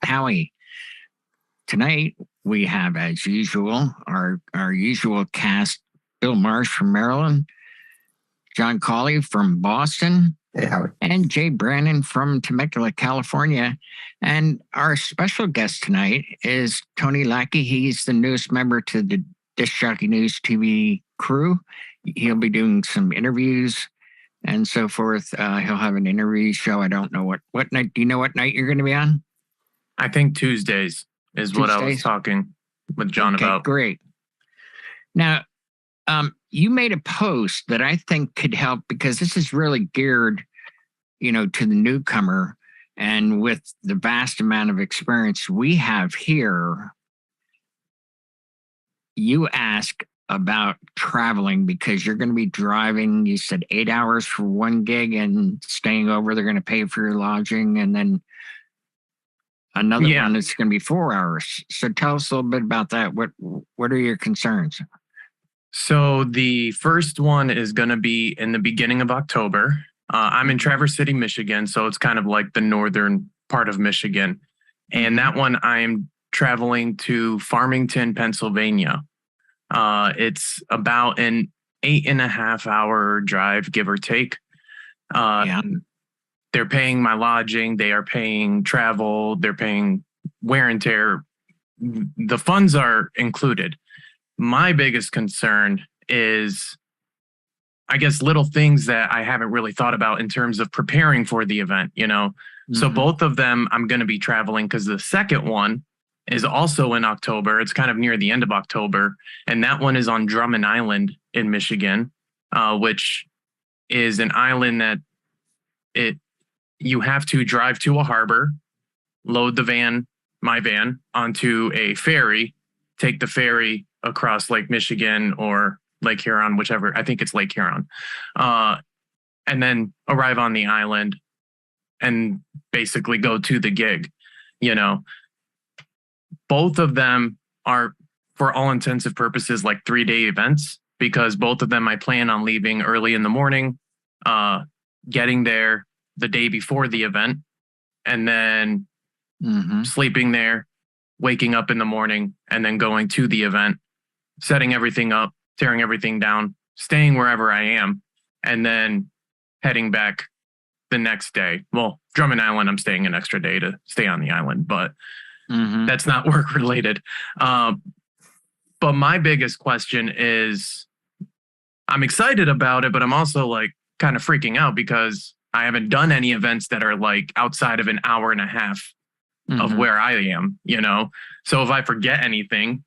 Howie. Tonight we have, as usual, our usual cast: Bill Marsh from Maryland, John Cawley from Boston, hey, Howie, and Jay Brannon from Temecula, California. And our special guest tonight is Tony Lackie. He's the newest member to the Disc Jockey News TV crew. He'll be doing some interviews and so forth. He'll have an interview show. I don't know what night. Do you know what night you're going to be on? I think Tuesdays is what I was talking with John about. Great. Now, you made a post that I think could help, because this is really geared, to the newcomer, and with the vast amount of experience we have here. You ask about traveling because you're going to be driving. You said 8 hours for one gig and staying over. They're going to pay for your lodging, and then another one that's going to be 4 hours. So tell us a little bit about that. What are your concerns? So the first one is going to be in the beginning of October. I'm in Traverse City, Michigan, so it's kind of like the northern part of Michigan. And that one, I'm traveling to Farmington, Pennsylvania. It's about an 8.5 hour drive, give or take. They're paying my lodging. They are paying travel. They're paying wear and tear. The funds are included. My biggest concern is, I guess, little things that I haven't really thought about in terms of preparing for the event, So both of them, I'm going to be traveling, because the second one is also in October. It's kind of near the end of October. And that one is on Drummond Island in Michigan, which is an island that you have to drive to a harbor, load my van, onto a ferry, take the ferry across Lake Michigan or Lake Huron, whichever. I think it's Lake Huron. And then arrive on the island and basically go to the gig, Both of them are, for all intensive purposes, like 3-day events, because both of them I plan on leaving early in the morning, getting there the day before the event, and then sleeping there, waking up in the morning, and then going to the event, setting everything up, tearing everything down, staying wherever I am, and then heading back the next day. Well, Drummond Island, I'm staying an extra day to stay on the island, but that's not work related. But my biggest question is, I'm excited about it, but I'm also like kind of freaking out because I haven't done any events that are like outside of an hour and a half of where I am, So if I forget anything,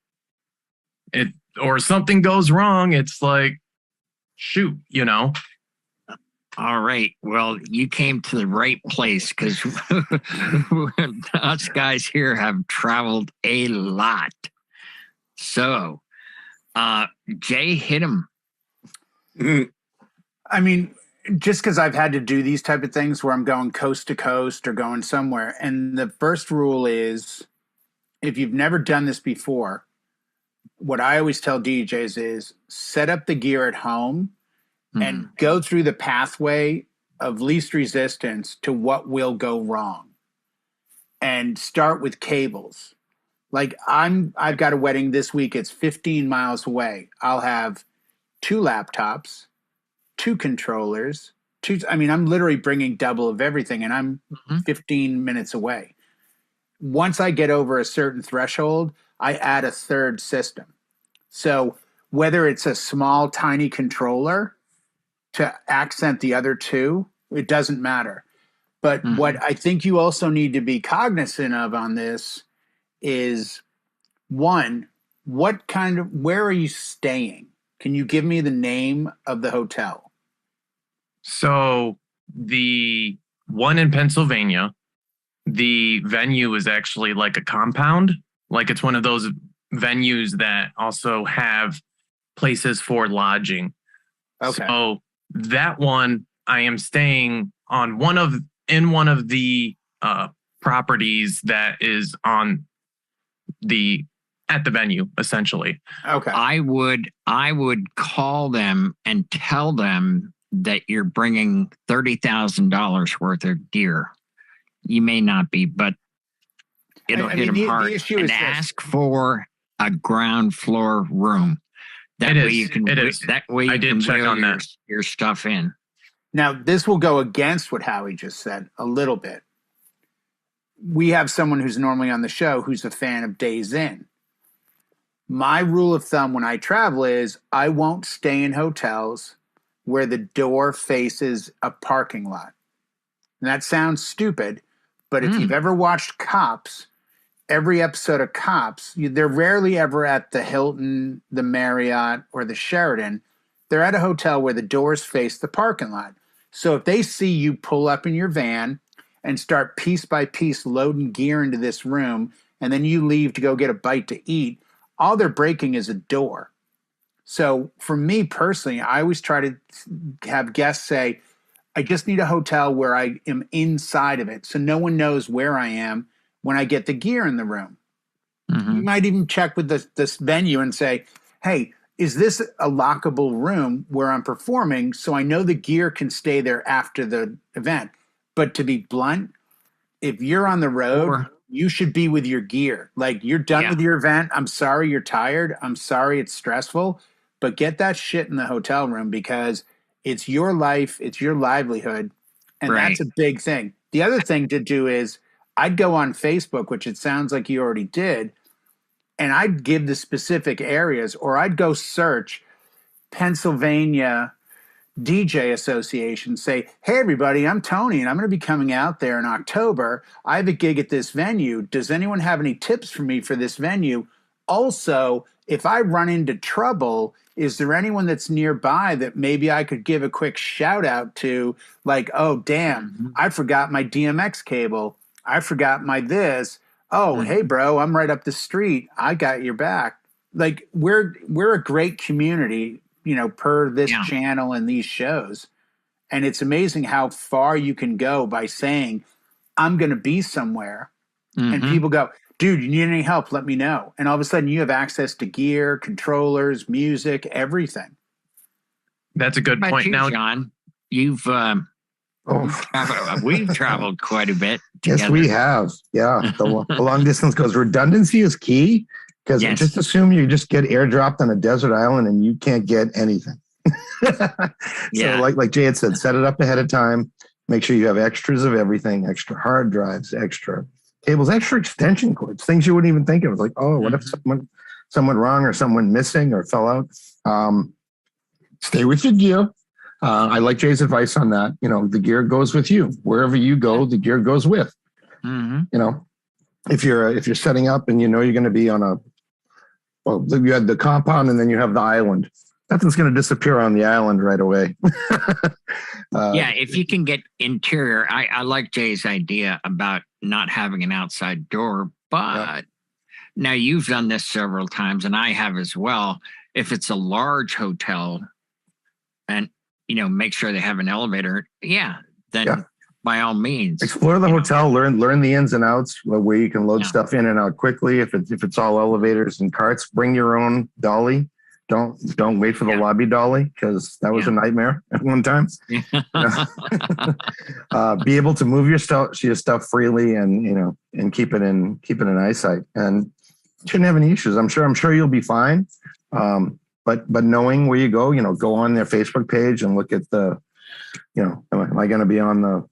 or something goes wrong, it's like, shoot, All right. Well, you came to the right place, because us guys here have traveled a lot. So, Jay, hit him. I mean, just because I've had to do these type of things where I'm going coast to coast or going somewhere. And the first rule is, if you've never done this before, what I always tell DJs is set up the gear at home and go through the pathway of least resistance to what will go wrong, and start with cables. Like I've got a wedding this week. It's 15 miles away. I'll have 2 laptops, 2 controllers, I'm literally bringing double of everything, and I'm 15 minutes away. Once I get over a certain threshold, I add a third system. So whether it's a small, tiny controller to accent the other 2, it doesn't matter. But what I think you also need to be cognizant of on this is, one, where are you staying? Can you give me the name of the hotel? So the one in Pennsylvania, the venue is actually like a compound. Like it's one of those venues that also have places for lodging. Okay. So that one, I am staying on one of the properties that is at the venue, essentially. Okay. I would call them and tell them that you're bringing $30,000 worth of gear. You may not be, but it'll hit them hard. The issue and is ask for a ground floor room. That way you can. That way you can check on your stuff in. Now, this will go against what Howie just said a little bit. We have someone who's normally on the show who's a fan of Days Inn. My rule of thumb when I travel is I won't stay in hotels where the door faces a parking lot. And that sounds stupid, but if you've ever watched Cops, every episode of Cops, they're rarely ever at the Hilton, the Marriott, or the Sheraton. They're at a hotel where the doors face the parking lot. So if they see you pull up in your van and start piece by piece loading gear into this room, and then you leave to go get a bite to eat, all they're breaking is a door. So for me personally, I always try to have guests say, I just need a hotel where I am inside of it, so no one knows where I am when I get the gear in the room. Mm-hmm. You might even check with this venue and say, hey, is this a lockable room where I'm performing so I know the gear can stay there after the event? But to be blunt, if you're on the road, you should be with your gear. Like, you're done with your event. I'm sorry you're tired. I'm sorry it's stressful. But get that shit in the hotel room because it's your life. It's your livelihood. And that's a big thing. The other thing to do is I'd go on Facebook, which it sounds like you already did, and I'd give the specific areas, or I'd go search Pennsylvania DJ Association, say, hey, everybody, I'm Tony, and I'm going to be coming out there in October. I have a gig at this venue. Does anyone have any tips for me for this venue? Also, if I run into trouble, is there anyone that's nearby that maybe I could give a quick shout out to? Like, oh, damn, I forgot my DMX cable. I forgot my this. Oh, hey, bro, I'm right up the street. I got your back. Like, we're a great community, per this channel and these shows. And it's amazing how far you can go by saying, I'm going to be somewhere. And people go, dude, you need any help? Let me know. And all of a sudden you have access to gear, controllers, music, everything. That's a good point. Now, John, we've traveled quite a bit together. Yes, we have. Yeah. The long distance goes. Redundancy is key. Because just assume you just get airdropped on a desert island and you can't get anything. So like Jay had said, set it up ahead of time. Make sure you have extras of everything, extra hard drives, extra cables, extra extension cords, things you wouldn't even think of. Like, oh, what if someone wrong or someone missing or fell out? Stay with your gear. I like Jay's advice on that. The gear goes with you. Wherever you go, the gear goes with. If you're setting up and you're going to be on you had the compound and then you have the island. Nothing's going to disappear on the island right away. If you can get interior, I like Jay's idea about not having an outside door, but now you've done this several times and I have as well. If it's a large hotel and, make sure they have an elevator, then by all means. Explore the hotel, learn the ins and outs, where you can load stuff in and out quickly. If it's all elevators and carts, bring your own dolly. Don't wait for the lobby dolly, because that was a nightmare at one time. Be able to move your stuff freely and keep it in eyesight, and shouldn't have any issues. I'm sure you'll be fine. But knowing where you go, go on their Facebook page and look at the, am I going to be on the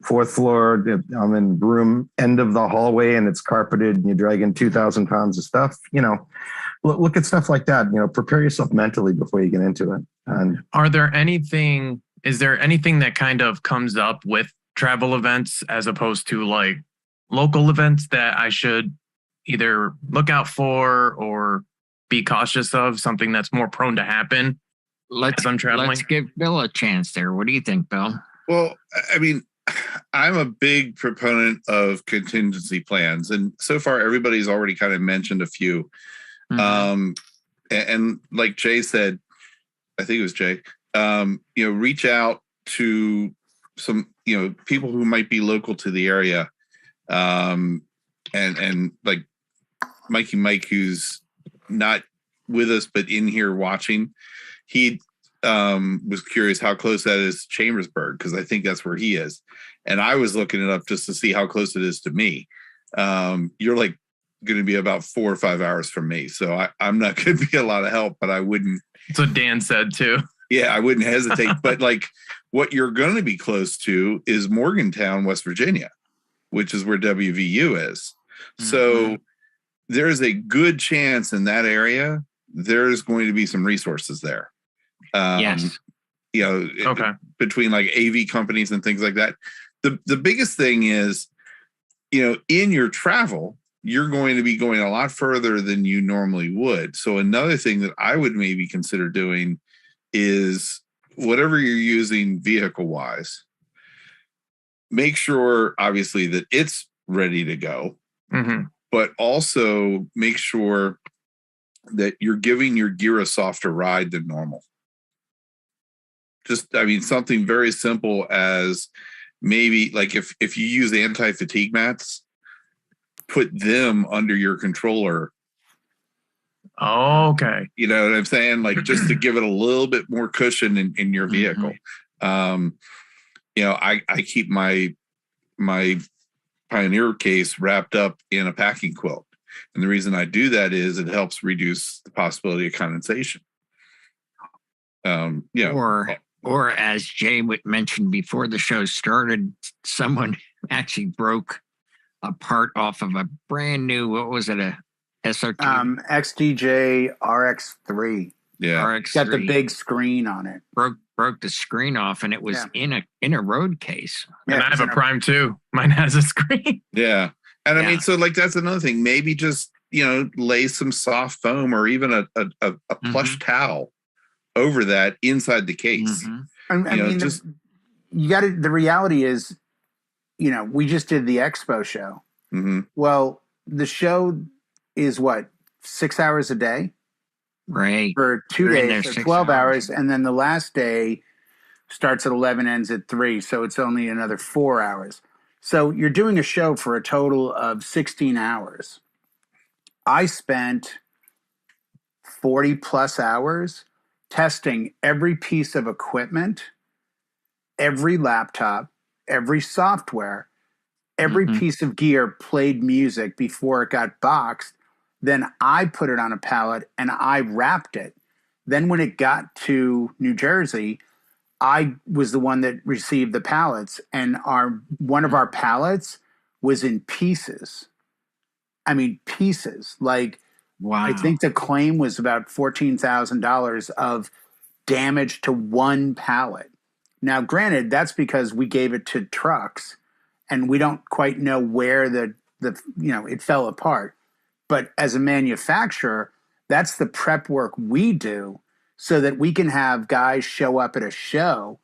fourth floor? I'm in room end of the hallway and it's carpeted and you're dragging 2,000 pounds of stuff. Look at stuff like that. Prepare yourself mentally before you get into it. And is there anything that kind of comes up with travel events as opposed to like local events that I should either look out for or be cautious of, something that's more prone to happen as I'm traveling? Let's give Bill a chance there. What do you think, Bill? Well, I mean, I'm a big proponent of contingency plans. And so far, everybody's already kind of mentioned a few. And like Jay said, I think it was Jay, reach out to some, people who might be local to the area. And like Mikey Mike, who's not with us, but in here watching, he was curious how close that is to Chambersburg, because I think that's where he is. And I was looking it up just to see how close it is to me. you're like going to be about 4 or 5 hours from me. So I'm not going to be a lot of help, but I wouldn't. That's what Dan said too. Yeah, I wouldn't hesitate. But like what you're going to be close to is Morgantown, West Virginia, which is where WVU is. Mm-hmm. So there's a good chance in that area, there's going to be some resources there. Yes. You know, between like AV companies and things like that. The biggest thing is, you know, in your travel, you're going to be going a lot further than you normally would. So another thing that I would maybe consider doing is whatever you're using vehicle wise, make sure obviously that it's ready to go, but also make sure that you're giving your gear a softer ride than normal. Just, I mean, something very simple as maybe like if you use anti-fatigue mats, put them under your controller. Okay. You know what I'm saying? Like just to give it a little bit more cushion in your vehicle. You know, I keep my Pioneer case wrapped up in a packing quilt. And the reason I do that is it helps reduce the possibility of condensation. Or as Jay mentioned before the show started, someone actually broke a part off of a brand new, what was it, a SRT? XDJ RX3. Yeah, RX3. Got the big screen on it. Broke the screen off, and it was in a road case. Yeah, and I have a Prime too. Mine has a screen. Yeah, and I mean, so like that's another thing. Maybe just, you know, lay some soft foam or even a plush towel over that inside the case. I mean, you got to. The reality is, you know, we just did the expo show. Well, the show is what, 6 hours a day, right? For 2 days, for 12 hours, and then the last day starts at 11, ends at 3, so it's only another 4 hours. So you're doing a show for a total of 16 hours. I spent 40 plus hours testing every piece of equipment, every laptop, every software, every piece of gear played music before it got boxed. Then I put it on a pallet and I wrapped it. Then when it got to New Jersey, I was the one that received the pallets, and one of our pallets was in pieces. I mean, pieces. Like, wow. I think the claim was about $14,000 of damage to one pallet. Now, granted, that's because we gave it to trucks, and we don't quite know where the it fell apart. But as a manufacturer, that's the prep work we do so that we can have guys show up at a show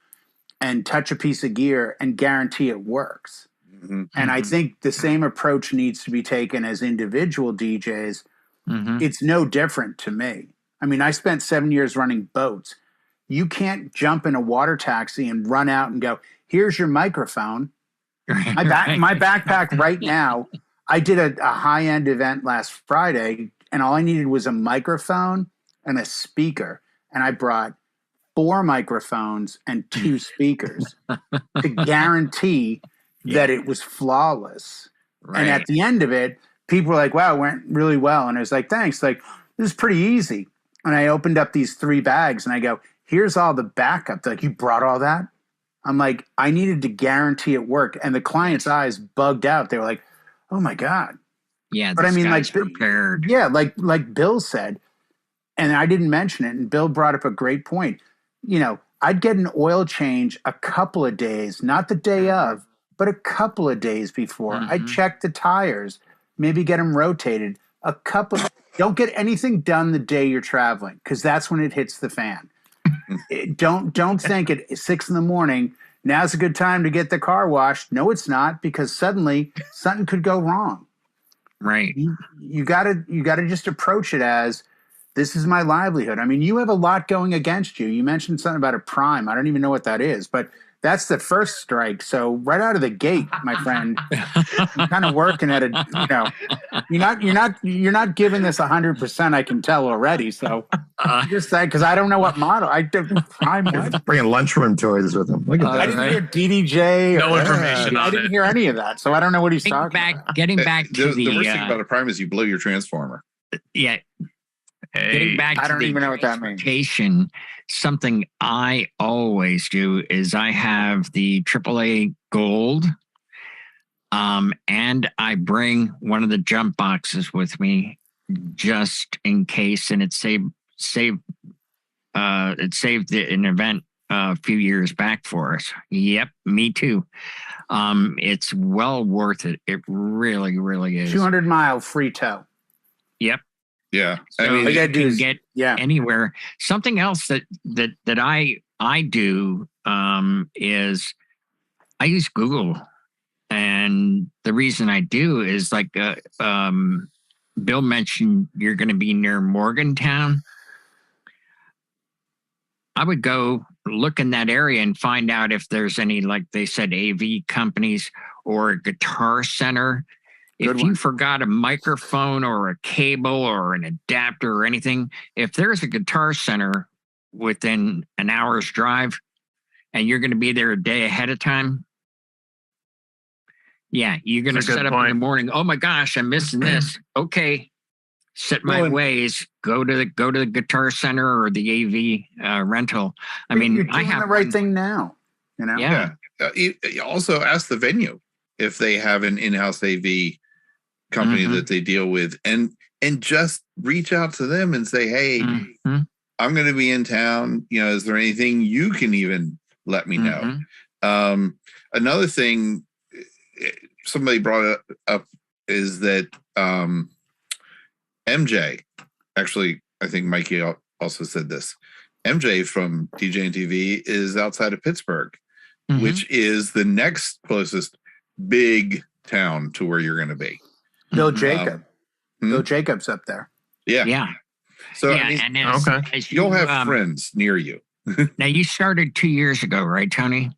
and touch a piece of gear and guarantee it works. And I think the same approach needs to be taken as individual DJs. It's no different to me. I mean, I spent 7 years running boats. You can't jump in a water taxi and run out and go, here's your microphone. My backpack right now, I did a high-end event last Friday, and all I needed was a microphone and a speaker. And I brought 4 microphones and 2 speakers to guarantee that it was flawless. Right. And at the end of it, people were like, wow, it went really well. And I was like, thanks. Like, this is pretty easy. And I opened up these 3 bags, and I go, here's all the backup. They're like, you brought all that? I'm like, I needed to guarantee it worked. And the client's eyes bugged out. They were like, oh my God. Yeah, but I mean, like prepared. Yeah, like Bill said, and I didn't mention it, and Bill brought up a great point. You know, I'd get an oil change a couple of days, not the day of, but a couple of days before. I'd check the tires, maybe get them rotated. Don't get anything done the day you're traveling, because that's when it hits the fan. Don't think at 6 a.m, now's a good time to get the car washed. No, it's not, because suddenly something could go wrong. Right. You gotta just approach it as, this is my livelihood. I mean, you have a lot going against you. You mentioned something about a Prime. I don't even know what that is, but that's the first strike. So right out of the gate, my friend, you're kind of working at it. You know, you're not giving this 100%. I can tell already. So Just that because I don't know what model. I did prime. Bringing lunchroom toys with him. Look at that. I didn't hear DDJ. No information on it. I didn't hear any of that, so I don't know what he's talking about. Getting back to the worst thing about a prime is you blow your transformer. Yeah. Hey, Getting back to I don't even know what that means. Something I always do is I have the AAA Gold, and I bring one of the jump boxes with me just in case, and it saved an event a few years back for us. Yep, me too. It's well worth it. It really, really is. 200-mile free tow. Yep. Yeah, So I mean, you can get anywhere. Something else that I do is I use Google, and the reason I do is like Bill mentioned you're going to be near Morgantown. I would go look in that area and find out if there's any, like they said, AV companies or a guitar center. If you forgot a microphone or a cable or an adapter or anything, if there's a guitar center within an hour's drive and you're going to be there a day ahead of time, yeah, you're going to set up in the morning. Oh my gosh, I'm missing this. Okay, set my ways. Go to the guitar center or the AV rental. I mean, you're doing the right thing now. You know. Yeah. Also, ask the venue if they have an in-house AV company that they deal with, and just reach out to them and say, hey, I'm going to be in town. You know, is there anything you can even let me know? Another thing somebody brought up is that MJ, actually, I think Mikey also said this. MJ from DJNTV is outside of Pittsburgh, which is the next closest big town to where you're going to be. Bill Jacob. Bill Jacob's up there. Yeah. So I mean, as you'll have friends near you. Now you started 2 years ago, right, Tony?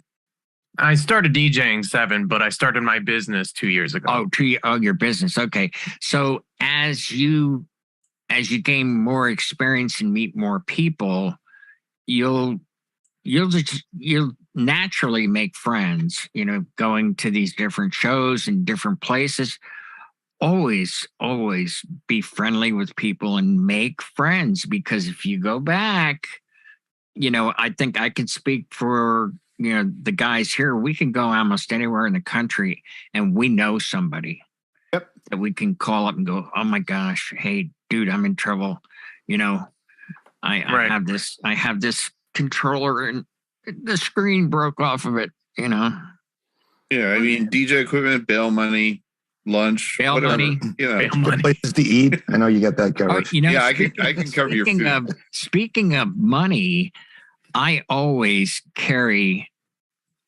I started DJing 7, but I started my business 2 years ago. Your business. Okay. So as you gain more experience and meet more people, you'll naturally make friends, you know, going to these different shows and different places. Always be friendly with people and make friends, because if you go back, you know, I think I could speak for, you know, the guys here. We can go almost anywhere in the country and we know somebody that we can call up and go, oh my gosh, hey dude, I'm in trouble. You know, I have this controller and the screen broke off of it, you know. Yeah, I mean, DJ equipment, bail money, lunch, bail whatever. money, you know, places to eat. I know you got that covered. You know, yeah, I can cover your food. Speaking of money, I always carry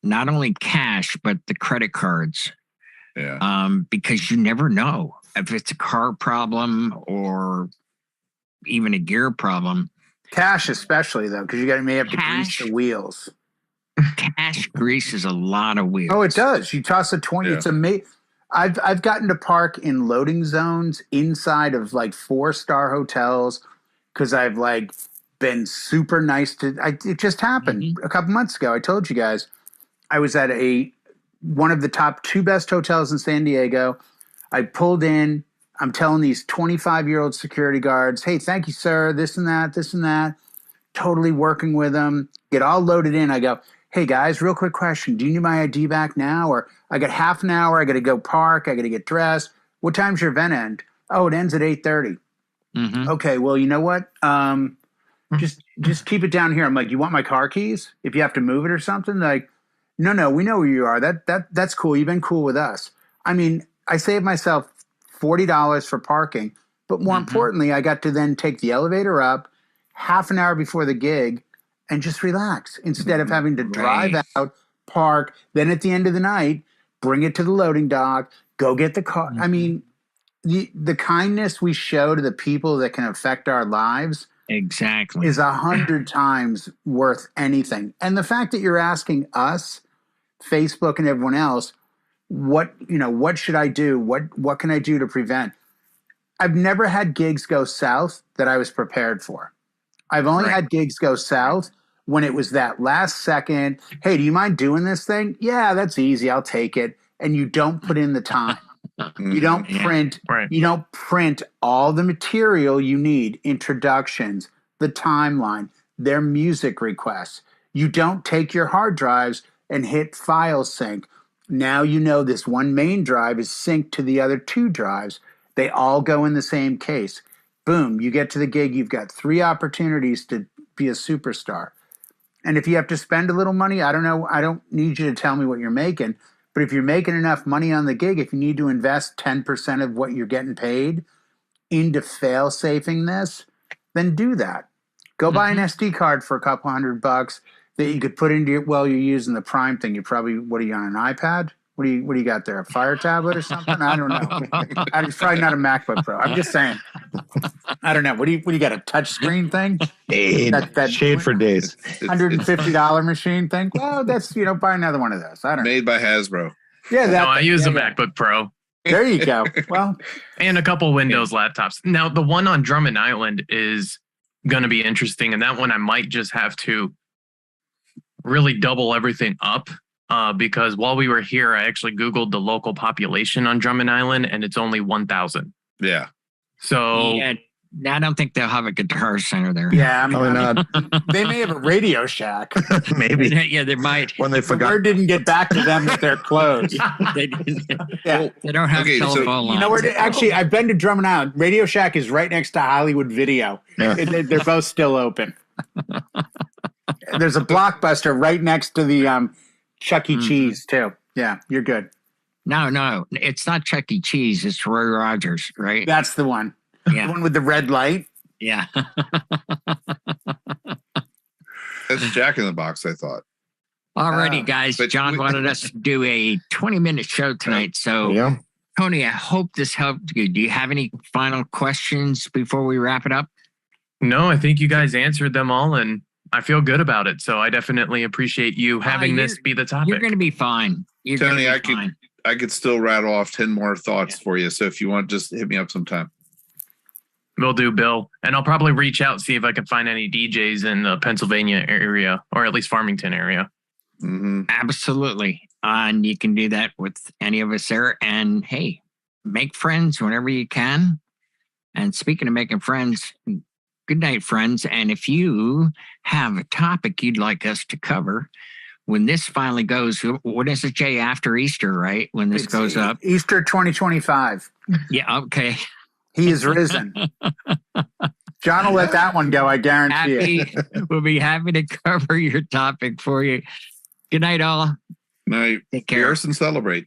not only cash but the credit cards. Yeah. Because you never know if it's a car problem or even a gear problem. Cash, especially though, because you may have to grease the wheels. Cash greases a lot of wheels. Oh, it does. You toss a 20. Yeah. It's amazing. I've gotten to park in loading zones inside of like 4-star hotels because I've like been super nice to. It just happened a couple months ago. I told you guys I was at one of the top 2 best hotels in San Diego. I pulled in. I'm telling these 25-year-old security guards, "Hey, thank you, sir. This and that, this and that." Totally working with them. Get all loaded in. I go, "Hey guys, real quick question. Do you need my ID back now? Or I got half an hour. I got to go park. I got to get dressed. What time's your event end? Oh, it ends at 8:30. Okay, well, you know what? Just keep it down here. I'm like, you want my car keys? If you have to move it or something? Like, no, we know where you are. That's cool. You've been cool with us. I mean, I saved myself $40 for parking, but more importantly, I got to then take the elevator up half an hour before the gig and just relax instead of having to drive out, park, then at the end of the night, bring it to the loading dock, go get the car. I mean, the kindness we show to the people that can affect our lives is 100 times worth anything. And the fact that you're asking us, Facebook and everyone else, what should I do? What can I do to prevent? I've never had gigs go south that I was prepared for. I've only had gigs go south when it was that last second, hey, do you mind doing this thing? Yeah, that's easy. I'll take it. And you don't put in the time. You don't print. You don't print all the material you need, introductions, the timeline, their music requests. You don't take your hard drives and hit file sync. Now you know this one main drive is synced to the other 2 drives. They all go in the same case. Boom, you get to the gig. You've got 3 opportunities to be a superstar. And if you have to spend a little money, I don't know. I don't need you to tell me what you're making. But if you're making enough money on the gig, if you need to invest 10% of what you're getting paid into fail-safing this, then do that. Go buy an SD card for a couple $100 that you could put into your, well, you're using the Prime thing. You probably, what are you on, an iPad? What do you got there? A Fire tablet or something? I don't know. It's probably not a MacBook Pro. I'm just saying. I don't know. What do you got? A touch screen thing? That shade for days. $150 machine thing? Well, that's, buy another one of those. I don't know. Made by Hasbro. Yeah, no, I use a MacBook Pro. There you go. Well, and a couple Windows laptops. Now, the one on Drummond Island is going to be interesting, and that one I might just have to really double everything up. Because while we were here, I actually Googled the local population on Drummond Island, and it's only 1,000. Yeah. So I don't think they'll have a Guitar Center there. Yeah, probably not. They may have a Radio Shack. Maybe. Yeah, they might. When they forgot. The word didn't get back to them that they're closed. They didn't. Yeah. They don't have telephone lines. You know where? Actually, I've been to Drummond Island. Radio Shack is right next to Hollywood Video. Yeah. They're both still open. There's a Blockbuster right next to the Chuck E. Cheese too. Yeah, you're good. No, it's not Chuck E. Cheese. It's Roy Rogers, right? That's the one. Yeah. The one with the red light. Yeah. That's Jack in the Box, I thought. Alrighty, guys. John wanted us to do a 20-minute show tonight. So, Tony, I hope this helped you. Do you have any final questions before we wrap it up? No, I think you guys answered them all, and I feel good about it. So I definitely appreciate you having this be the topic. You're going to be fine. Tony, I could still rattle off 10 more thoughts for you. So if you want, just hit me up sometime. Will do, Bill. And I'll probably reach out, see if I can find any DJs in the Pennsylvania area, or at least Farmington area. Mm-hmm. Absolutely. And you can do that with any of us there. And hey, make friends whenever you can. And speaking of making friends, good night, friends. And if you have a topic you'd like us to cover, when this finally goes, what is it, Jay, after Easter, right? When this goes up? Easter 2025. Yeah, okay. He is risen. John will let that one go, I guarantee it. We'll be happy to cover your topic for you. Good night, all. Night. Take care. Cheers and celebrate.